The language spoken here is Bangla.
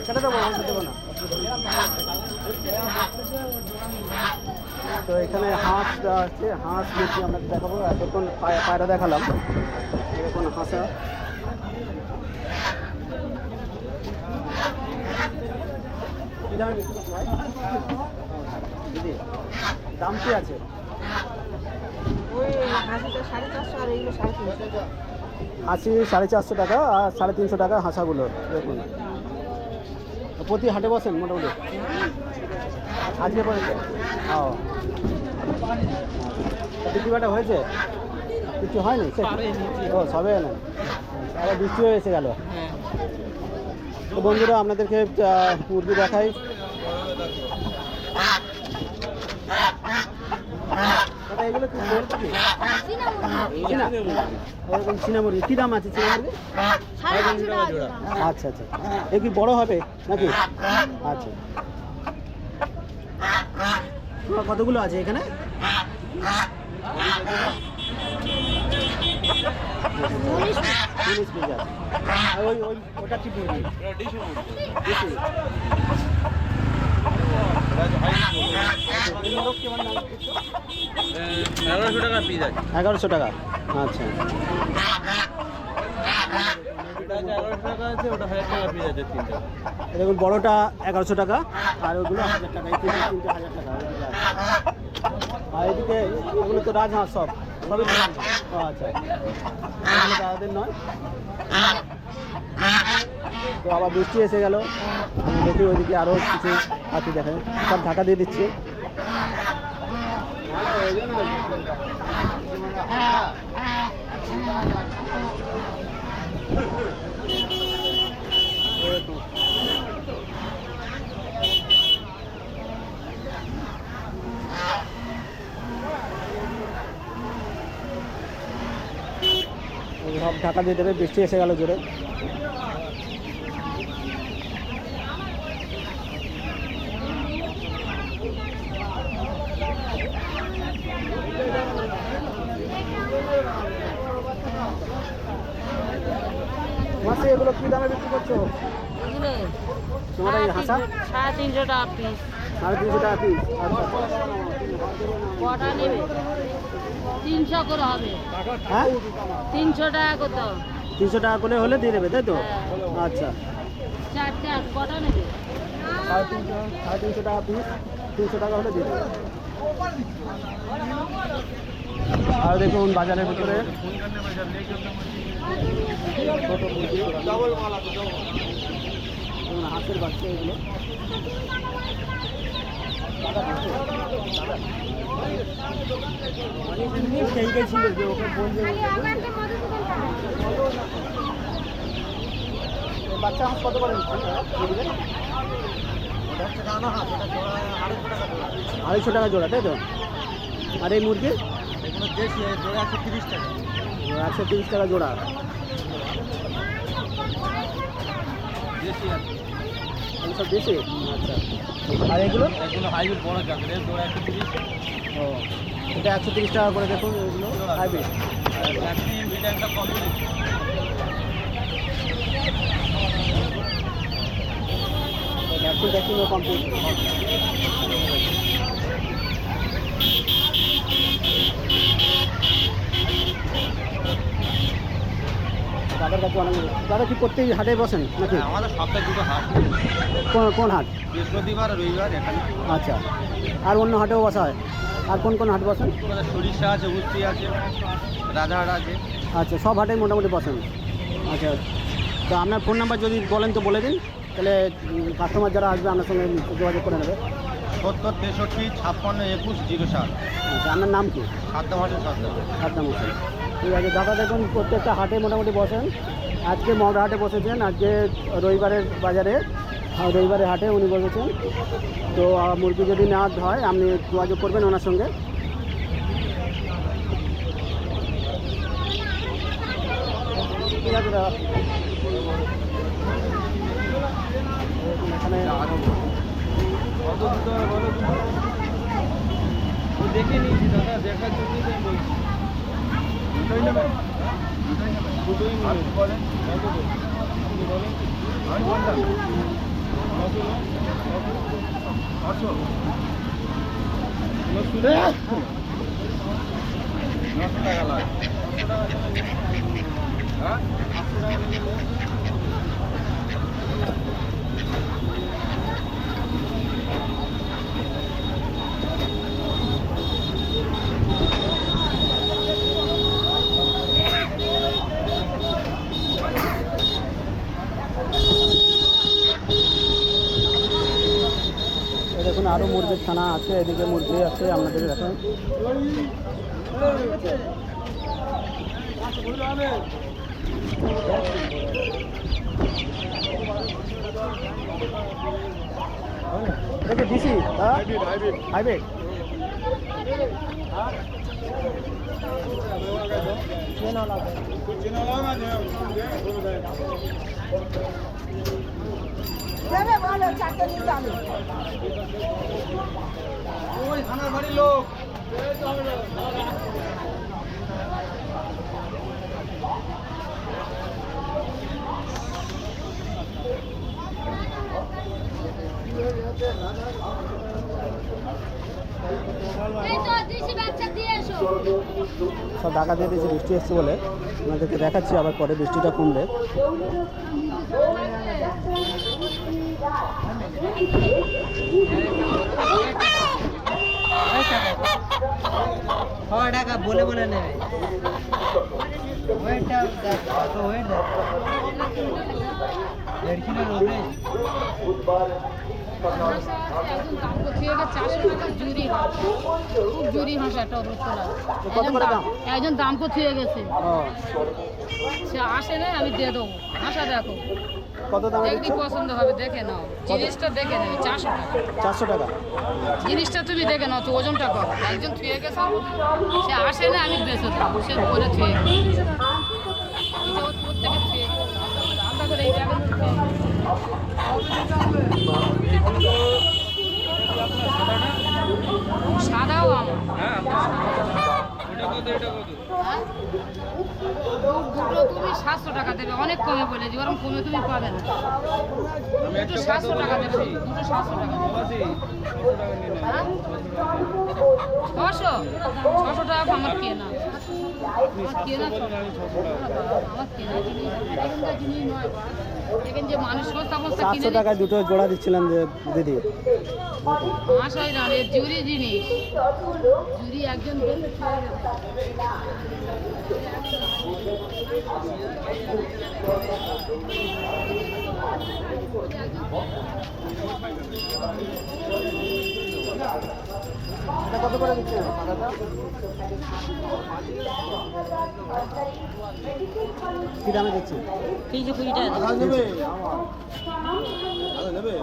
কেটে দেবো, দেবো না। তো এখানে হাঁস আছে, হাঁস বেশি আমরা দেখাবো। এতক্ষণ পায়রা দেখালাম, এখন হাঁসা। দাম কি আছে? হাসি 450 টাকা আর 350 টাকা হাঁসাগুলো। দেখুন প্রতি হাটে বসেন মোটামুটি? আজকে বসেছে। ও বিক্রি বাটা হয়েছে? কিছু হয়নি? ও সবে না, আবার বৃষ্টি হয়ে এসে গেল। তো বন্ধুরা আপনাদেরকে মুরগি দেখাই। এগুলো কি এরকম চীনা মুরগি কী দাম আছে? চীনা মুরগি আচ্ছা আচ্ছা, এ কি বড় হবে নাকি? আচ্ছা, কতগুলো আছে এখানে? ওটা কি মুরগি? 1100 টাকা পিস আছে। 1100 টাকা, আচ্ছা। দেখুন বড়টা 1100 টাকা আর ওগুলো 1000 টাকা, এই তিনটে 1000 টাকা। আর এদিকে এগুলো তো রাজহাঁস, সবই আচ্ছা, এগুলো দাদাদের নয়। তো আবার বৃষ্টি এসে গেল, দেখি ওইদিকে আরও কিছু হাতি দেখেন, সব ঢাকা দিয়ে দিচ্ছি। সব ঢাকা দিয়ে দেবে, বৃষ্টি এসে গেল জোরে। মাসে এগুলো কি দামে বিক্রি করছো? তোমার এই হাঁসা 350 টাকা পিস। 350 টাকা পিস। কটা নেবে? 300 করে হবে। হ্যাঁ 300 টাকা কত? 300 টাকা করে হলে দিয়ে দেবে, তাই তো? আচ্ছা, চারটে কটা নেবে? 350 টাকা পিস, 300 টাকা হলে দিয়ে দেবে। আর দেখুন বাজারের ভিতরে হাঁসের বাচ্চা এগুলো। সেই গেছিল যে ওকে বলছে বাচ্চা হাঁস কত করে নিচ্ছেন? 250 টাকা জোড়া, তাই তো? আর এই মুরগি? এগুলো দেশি, জোড়া 130 টাকা। 130 টাকা জোড়া। দেশি আছে, সব দেশি। আচ্ছা, আর এগুলো? এগুলো হাইব্রিড বড় জাতের, জোড়া 130। ও এটা 130 টাকা করে। দেখুন এগুলো হাইব্রিড। ভ্যাকসিন ভিটামিনটা কমপ্লিট। Vaccine complete. দাদার কাছে অনেক। দাদা কি প্রত্যেক হাটে বসেন নাকি? আমাদের সপ্তাহে দুটো হাট। কোন হাট? বৃহস্পতিবার আর রবিবার এখানে। আচ্ছা, আর অন্য হাটেও বসা হয়? আর কোন কোন হাট বসেন? সরিষা আছে, উস্তি আছে, রাজাহাট আছে। আচ্ছা, সব হাটেই মোটামুটি বসেন। আচ্ছা, তো আপনার ফোন নাম্বার যদি বলেন তো বলে দিন, তাহলে কাস্টমার যারা আসবে আপনার সঙ্গে যোগাযোগ করে নেবে। 70 63 56 21 07। আচ্ছা, আপনার নাম কি? সাদ্দাম হোসেন। সাদ্দাম হোসেন। ঠিক আছে দাদা, দেখুন প্রত্যেকটা হাটে মোটামুটি বসেন। আজকে মগরা হাটে বসেছেন, আজকে রবিবারের বাজারে, রবিবারের হাটে উনি বসেছেন। তো মুরগি যদি নেওয়ার হয় আপনি যোগাযোগ করবেন ওনার সঙ্গে। ঠিক আছে দাদা। এখানে দেখে নিয়েছি দাদা, দেখার জন্যই তো আমি বলছি। দুটোই নেবেন? দুটোই নেবেন। বলেন কত দেবেন? আপনি বলেন। দেখুন আরও মুরগির ছানা আছে, এদিকে মুরগি আছে আপনাদের দেখুন। দেখে দিছি হাইব্রিড ভালো চারটে নিতে আমি থানার বাড়ির লোক সব ঢাকা দিয়ে দিয়েছে বৃষ্টি এসছে বলে, আপনাদেরকে দেখাচ্ছি আবার পরে বৃষ্টিটা কমলে। টাকা বলে বলে নেবে ওয়েটটা কত ওয়েট দেড় কিলো রোদে একজন দাম করছে 400 টাকা জুরি খুব জুরি হাঁস একটা অদ্ভুত কত করে দাম? একজন দাম করতে হয়ে গেছে ও, সে আসে না আমি দিয়ে দেবো হাঁসা দেখো কত দাম দেখবি দিচ্ছে? পছন্দ হবে দেখে নাও জিনিসটা দেখে নেবে 400 টাকা 400 টাকা। জিনিসটা তুমি দেখে নাও তো ওজনটা কর একজন থুয়ে গেছে সে আসে না আমি বেঁচে দেবো সে করে থুয়ে গেছে প্রত্যেকে থুয়ে আলাদা করে এই জায়গায় সাদাও আমার হ্যাঁ? দুটো তুমি 700 টাকা দেবে অনেক কমে বলেছি ওরকম কমে তুমি পাবে না দুটো 700 টাকা দেবে দুটো 700 টাকা দেবে হ্যাঁ? 600 টাকা আমার কেনা আমার কেনা আমার কেনা জিনিস এখানকার জিনিস নয় এখানে যে মানুষ বস্তা বস্তা 400 কিনে টাকায় দুটো জোড়া দিচ্ছিলাম যে দিদি। হাঁস হয় না রে জুরি জিনিস জুরি একজন বেঁচে খেয়ে গেছে। এটা কত করে দিচ্ছেন সাদাটা? কি দামে দিচ্ছেন? 320 টাকা নেবে